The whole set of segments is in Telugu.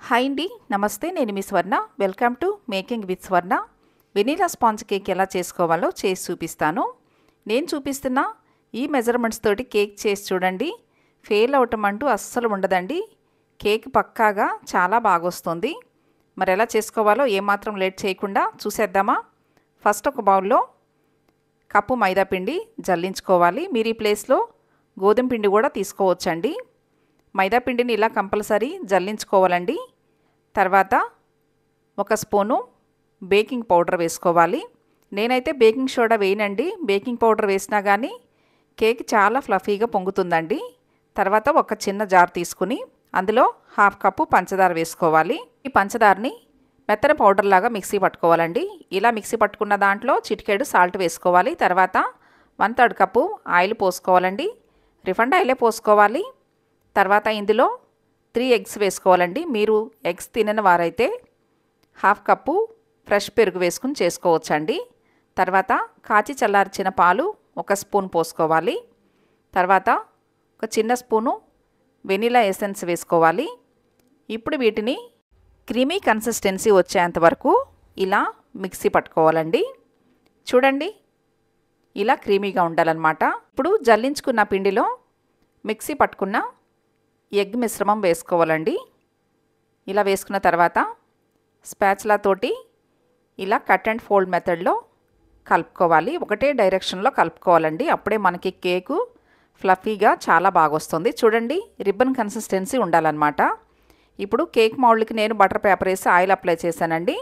హాయ్ అండి, నమస్తే. నేను మీ స్వర్ణ. Welcome to making with Swarna. Vanilla sponge cake ఎలా చేసుకోవాలో చేసి చూపిస్తాను. నేను చూపిస్తున్న ఈ మెజర్మెంట్స్ తోటి కేక్ చేసి చూడండి. ఫెయిల్ అవటం అంటూ అస్సలు ఉండదండి. కేక్ పక్కాగా చాలా బాగొస్తుంది. మరి ఎలా చేసుకోవాలో ఏమాత్రం లేట్ చేయకుండా చూసేద్దామా? ఫస్ట్ ఒక బౌల్లో కప్పు మైదా పిండి జల్లించుకోవాలి. మీరు ఈ ప్లేస్లో గోధుమ పిండి కూడా తీసుకోవచ్చండి. మైదా పిండిని ఇలా కంపల్సరీ జల్లించుకోవాలండి. తర్వాత ఒక స్పూను బేకింగ్ పౌడర్ వేసుకోవాలి. నేనైతే బేకింగ్ సోడా వేయనండి. బేకింగ్ పౌడర్ వేసినా కానీ కేక్ చాలా ఫ్లఫీగా పొంగుతుందండి. తర్వాత ఒక చిన్న జార్ తీసుకుని అందులో హాఫ్ కప్పు పంచదార వేసుకోవాలి. ఈ పంచదారని మెత్తని పౌడర్ లాగా మిక్సీ పట్టుకోవాలండి. ఇలా మిక్సీ పట్టుకున్న దాంట్లో చిటికెడు సాల్ట్ వేసుకోవాలి. తర్వాత 1/3 కప్పు ఆయిల్ పోసుకోవాలండి. రిఫైండ్ ఆయిలే పోసుకోవాలి. తర్వాత ఇందులో 3 ఎగ్స్ వేసుకోవాలండి. మీరు ఎగ్స్ తినని వారైతే హాఫ్ కప్పు ఫ్రెష్ పెరుగు వేసుకుని చేసుకోవచ్చండి. తర్వాత కాచి చల్లార్చిన పాలు ఒక స్పూన్ పోసుకోవాలి. తర్వాత ఒక చిన్న స్పూను వెనిలా ఎసెన్స్ వేసుకోవాలి. ఇప్పుడు వీటిని క్రీమీ కన్సిస్టెన్సీ వచ్చేంత వరకు ఇలా మిక్సీ పట్టుకోవాలండి. చూడండి, ఇలా క్రీమీగా ఉండాలన్నమాట. ఇప్పుడు జల్లించుకున్న పిండిలో మిక్సీ పట్టుకున్న ఎగ్ మిశ్రమం వేసుకోవాలండి. ఇలా వేసుకున్న తర్వాత స్పాచులా తోటి ఇలా కట్ అండ్ ఫోల్డ్ మెథడ్లో కలుపుకోవాలి. ఒకటే డైరెక్షన్లో కలుపుకోవాలండి. అప్పుడే మనకి కేకు ఫ్లఫీగా చాలా బాగా వస్తుంది. చూడండి, రిబ్బన్ కన్సిస్టెన్సీ ఉండాలన్నమాట. ఇప్పుడు కేక్ మౌల్డ్కి నేను బటర్ పేపర్ వేసి ఆయిల్ అప్లై చేశానండి.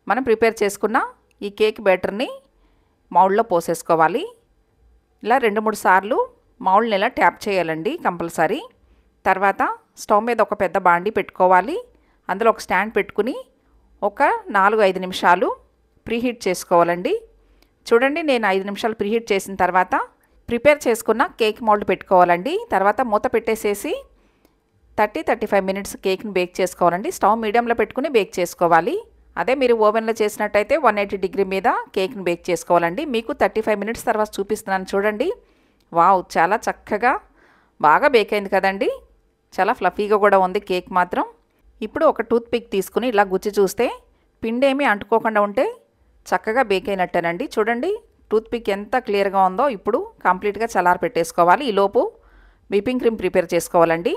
మనం ప్రిపేర్ చేసుకున్న ఈ కేక్ బ్యాటర్ని మౌల్డ్లో పోసేసుకోవాలి. ఇలా 2-3 సార్లు మౌల్డ్ని ఇలా ట్యాప్ చేయాలండి కంపల్సరీ. తర్వాత స్టవ్ మీద ఒక పెద్ద బాండీ పెట్టుకోవాలి. అందులో ఒక స్టాండ్ పెట్టుకుని ఒక 4-5 నిమిషాలు ప్రీహీట్ చేసుకోవాలండి. చూడండి, నేను 5 నిమిషాలు ప్రీహీట్ చేసిన తర్వాత ప్రిపేర్ చేసుకున్న కేక్ మౌల్డ్ పెట్టుకోవాలండి. తర్వాత మూత పెట్టేసేసి 30-35 మినిట్స్ కేక్ని బేక్ చేసుకోవాలండి. స్టవ్ మీడియంలో పెట్టుకుని బేక్ చేసుకోవాలి. అదే మీరు ఓవెన్లో చేసినట్టయితే 180 డిగ్రీ మీద కేక్ని బేక్ చేసుకోవాలండి. మీకు 35 మినిట్స్ తర్వాత చూపిస్తున్నాను చూడండి. వావ్, చాలా చక్కగా బాగా బేక్ అయింది కదండి. చాలా ఫ్లఫీగా కూడా ఉంది కేక్ మాత్రం. ఇప్పుడు ఒక టూత్ పిక్ తీసుకుని ఇలా గుచ్చి చూస్తే పిండి ఏమీ అంటుకోకుండా ఉంటే చక్కగా బేక్ అయినట్టేనండి. చూడండి, టూత్ పిక్ ఎంత క్లియర్గా ఉందో. ఇప్పుడు కంప్లీట్గా చల్లారి పెట్టేసుకోవాలి. ఈలోపు విప్పింగ్ క్రీమ్ ప్రిపేర్ చేసుకోవాలండి.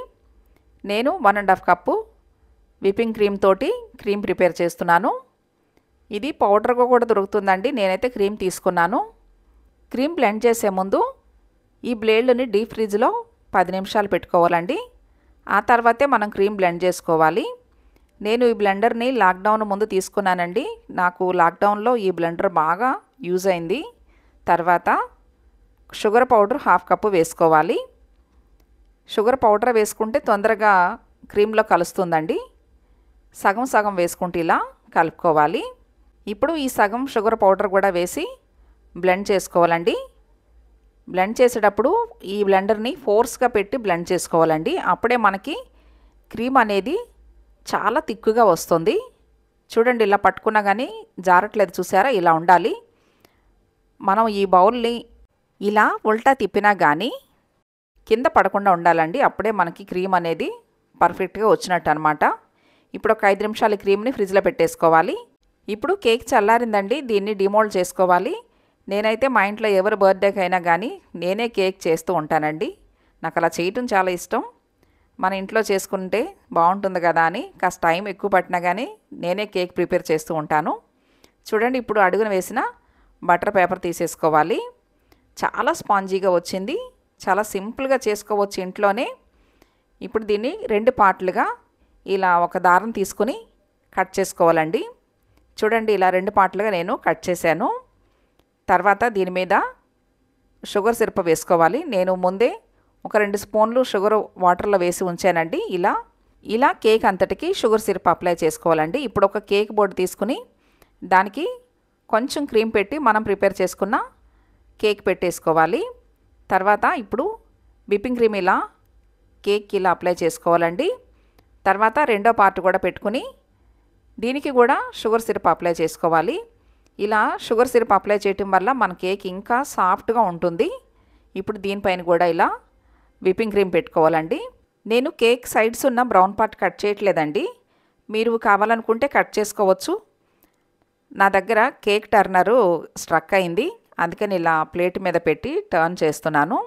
నేను 1.5 కప్పు విప్పింగ్ క్రీమ్ తోటి క్రీమ్ ప్రిపేర్ చేస్తున్నాను. ఇది పౌడర్గా కూడా దొరుకుతుందండి. నేనైతే క్రీమ్ తీసుకున్నాను. క్రీమ్ బ్లెండ్ చేసే ముందు ఈ బ్లేడ్ని డీప్ ఫ్రిడ్జ్లో 10 నిమిషాలు పెట్టుకోవాలండి. ఆ తర్వాతే మనం క్రీమ్ బ్లెండ్ చేసుకోవాలి. నేను ఈ బ్లెండర్ని లాక్డౌన్ ముందు తీసుకున్నానండి. నాకు లాక్డౌన్లో ఈ బ్లెండర్ బాగా యూజ్ అయింది. తర్వాత షుగర్ పౌడర్ హాఫ్ కప్పు వేసుకోవాలి. షుగర్ పౌడర్ వేసుకుంటే తొందరగా క్రీమ్లో కలుస్తుందండి. సగం సగం వేసుకుంటే ఇలా కలుపుకోవాలి. ఇప్పుడు ఈ సగం షుగర్ పౌడర్ కూడా వేసి బ్లెండ్ చేసుకోవాలండి. బ్లెండ్ చేసేటప్పుడు ఈ బ్లెండర్ని ఫోర్స్గా పెట్టి బ్లెండ్ చేసుకోవాలండి. అప్పుడే మనకి క్రీమ్ అనేది చాలా తిక్కుగా వస్తుంది. చూడండి, ఇలా పట్టుకున్నా కానీ జారట్లేదు, చూసారా? ఇలా ఉండాలి. మనం ఈ బౌల్ని ఇలా ఉల్టా తిప్పినా కానీ కింద పడకుండా ఉండాలండి. అప్పుడే మనకి క్రీమ్ అనేది పర్ఫెక్ట్గా వచ్చినట్టు అనమాట. ఇప్పుడు ఒక 5 నిమిషాలు క్రీమ్ని ఫ్రిడ్జ్లో పెట్టేసుకోవాలి. ఇప్పుడు కేక్ చల్లారిందండి. దీన్ని డిమోల్డ్ చేసుకోవాలి. నేనైతే మా ఇంట్లో ఎవరి బర్త్డేకి అయినా కానీ నేనే కేక్ చేస్తూ ఉంటానండి. నాకు అలా చేయటం చాలా ఇష్టం. మన ఇంట్లో చేసుకుంటే బాగుంటుంది కదా అని కాస్త టైం ఎక్కువ పట్టినా కానీ నేనే కేక్ ప్రిపేర్ చేస్తూ ఉంటాను. చూడండి, ఇప్పుడు అడుగున వేసిన బటర్ పేపర్ తీసేసుకోవాలి. చాలా స్పాంజీగా వచ్చింది. చాలా సింపుల్గా చేసుకోవచ్చు ఇంట్లోనే. ఇప్పుడు దీన్ని 2 పార్ట్లుగా ఇలా ఒక దారం తీసుకుని కట్ చేసుకోవాలండి. చూడండి, ఇలా 2 పార్ట్లుగా నేను కట్ చేశాను. తర్వాత దీని మీద షుగర్ సిరప్ వేసుకోవాలి. నేను ముందే ఒక 2 స్పూన్లు షుగర్ వాటర్లో వేసి ఉంచానండి. ఇలా కేక్ అంతటికి షుగర్ సిరప్ అప్లై చేసుకోవాలండి. ఇప్పుడు ఒక కేక్ బోర్డు తీసుకుని దానికి కొంచెం క్రీమ్ పెట్టి మనం ప్రిపేర్ చేసుకున్న కేక్ పెట్టేసుకోవాలి. తర్వాత ఇప్పుడు విప్పింగ్ క్రీమ్ ఇలా కేక్ ఇలా అప్లై చేసుకోవాలండి. తర్వాత రెండో పార్ట్ కూడా పెట్టుకుని దీనికి కూడా షుగర్ సిరప్ అప్లై చేసుకోవాలి. ఇలా షుగర్ సిరప్ అప్లై చేయటం వల్ల మన కేక్ ఇంకా సాఫ్ట్గా ఉంటుంది. ఇప్పుడు దీనిపైన కూడా ఇలా విప్పింగ్ క్రీమ్ పెట్టుకోవాలండి. నేను కేక్ సైడ్స్ ఉన్న బ్రౌన్ పార్ట్ కట్ చేయట్లేదండి. మీరు కావాలనుకుంటే కట్ చేసుకోవచ్చు. నా దగ్గర కేక్ టర్నరు స్ట్రక్ అయింది, అందుకని ఇలా ప్లేట్ మీద పెట్టి టర్న్ చేస్తున్నాను.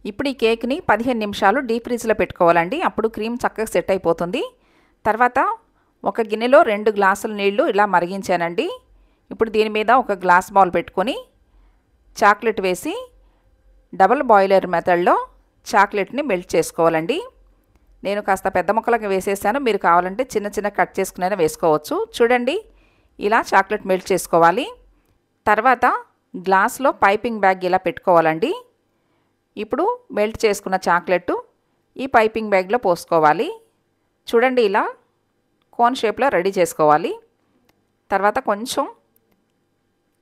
ఇప్పుడు ఈ కేక్ని 15 నిమిషాలు డీప్ ఫ్రిడ్జ్లో పెట్టుకోవాలండి. అప్పుడు క్రీమ్ చక్కగా సెట్ అయిపోతుంది. తర్వాత ఒక గిన్నెలో 2 గ్లాసుల నీళ్లు ఇలా మరిగించానండి. ఇప్పుడు దీని మీద ఒక గ్లాస్ బౌల్ పెట్టుకొని చాక్లెట్ వేసి డబుల్ బాయిలర్ మెథడ్లో చాక్లెట్ని మెల్ట్ చేసుకోవాలండి. నేను కాస్త పెద్ద ముక్కలుగా వేసేసాను, మీరు కావాలంటే చిన్న చిన్న కట్ చేసుకునైనా వేసుకోవచ్చు. చూడండి, ఇలా చాక్లెట్ మెల్ట్ చేసుకోవాలి. తర్వాత గ్లాస్లో పైపింగ్ బ్యాగ్ ఇలా పెట్టుకోవాలండి. ఇప్పుడు మెల్ట్ చేసుకున్న చాక్లెట్ ఈ పైపింగ్ బ్యాగ్లో పోసుకోవాలి. చూడండి, ఇలా కోన్ షేప్లో రెడీ చేసుకోవాలి. తర్వాత కొంచెం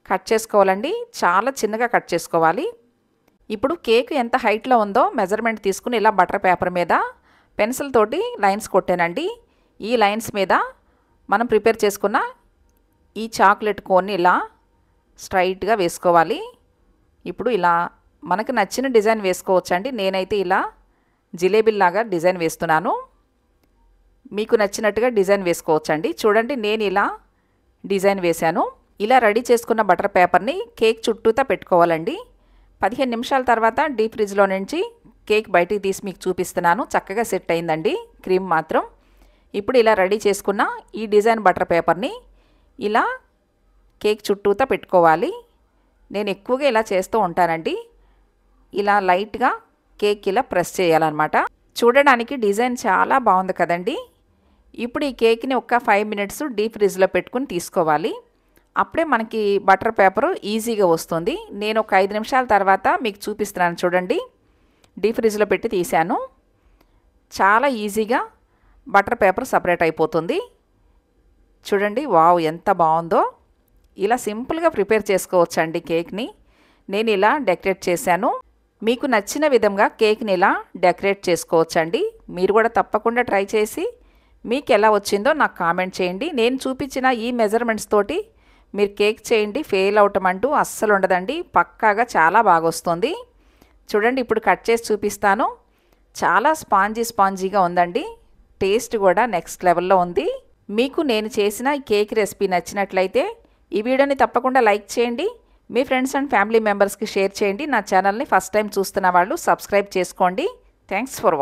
కట్ చేసుకోవాలండి, చాలా చిన్నగా కట్ చేసుకోవాలి. ఇప్పుడు కేక్ ఎంత హైట్లో ఉందో మెజర్మెంట్ తీసుకుని ఇలా బటర్ పేపర్ మీద పెన్సిల్ తోటి లైన్స్ కొట్టానండి. ఈ లైన్స్ మీద మనం ప్రిపేర్ చేసుకున్న ఈ చాక్లెట్ కోన్ని ఇలా స్ట్రైట్గా వేసుకోవాలి. ఇప్పుడు ఇలా మనకు నచ్చిన డిజైన్ వేసుకోవచ్చండి. నేనైతే ఇలా జిలేబీలాగా డిజైన్ వేస్తున్నాను, మీకు నచ్చినట్టుగా డిజైన్ వేసుకోవచ్చండి. చూడండి, నేను ఇలా డిజైన్ వేశాను. ఇలా రెడీ చేసుకున్న బటర్ పేపర్ని కేక్ చుట్టూతా పెట్టుకోవాలండి. 15 నిమిషాల తర్వాత డీప్ ఫ్రిడ్జ్లో నుంచి కేక్ బయటికి తీసి మీకు చూపిస్తున్నాను. చక్కగా సెట్ అయిందండి క్రీమ్ మాత్రం. ఇప్పుడు ఇలా రెడీ చేసుకున్న ఈ డిజైన్ బటర్ పేపర్ని ఇలా కేక్ చుట్టూతా పెట్టుకోవాలి. నేను ఎక్కువగా ఇలా చేస్తూ ఉంటానండి. ఇలా లైట్గా కేక్ ఇలా ప్రెస్ చేయాలన్నమాట. చూడడానికి డిజైన్ చాలా బాగుంది కదండి. ఇప్పుడు ఈ కేక్ని ఒక 5 మినిట్స్ డీప్ ఫ్రిడ్జ్లో పెట్టుకుని తీసుకోవాలి. అప్పుడే మనకి బటర్ పేపరు ఈజీగా వస్తుంది. నేను ఒక 5 నిమిషాల తర్వాత మీకు చూపిస్తున్నాను. చూడండి, డీప్ ఫ్రిడ్జ్లో పెట్టి తీశాను. చాలా ఈజీగా బటర్ పేపర్ సపరేట్ అయిపోతుంది. చూడండి, వావ్ ఎంత బాగుందో. ఇలా సింపుల్గా ప్రిపేర్ చేసుకోవచ్చండి కేక్ని. నేను ఇలా డెకరేట్ చేశాను. మీకు నచ్చిన విధంగా కేక్ని ఇలా డెకరేట్ చేసుకోవచ్చండి. మీరు కూడా తప్పకుండా ట్రై చేసి మీకు ఎలా వచ్చిందో నాకు కామెంట్ చేయండి. నేను చూపించిన ఈ మెజర్మెంట్స్ తోటి మీరు కేక్ చేయండి, ఫెయిల్ అవటం అంటూ అస్సలు ఉండదండి. పక్కాగా చాలా బాగా వస్తుంది. చూడండి, ఇప్పుడు కట్ చేసి చూపిస్తాను. చాలా స్పాంజీగా ఉందండి. టేస్ట్ కూడా నెక్స్ట్ లెవెల్లో ఉంది. మీకు నేను చేసిన ఈ కేక్ రెసిపీ నచ్చినట్లయితే ఈ వీడియోని తప్పకుండా లైక్ చేయండి. మీ ఫ్రెండ్స్ అండ్ ఫ్యామిలీ మెంబర్స్కి షేర్ చేయండి. నా ఛానల్ని ఫస్ట్ టైం చూస్తున్న వాళ్ళు సబ్స్క్రైబ్ చేసుకోండి. Thanks for watching.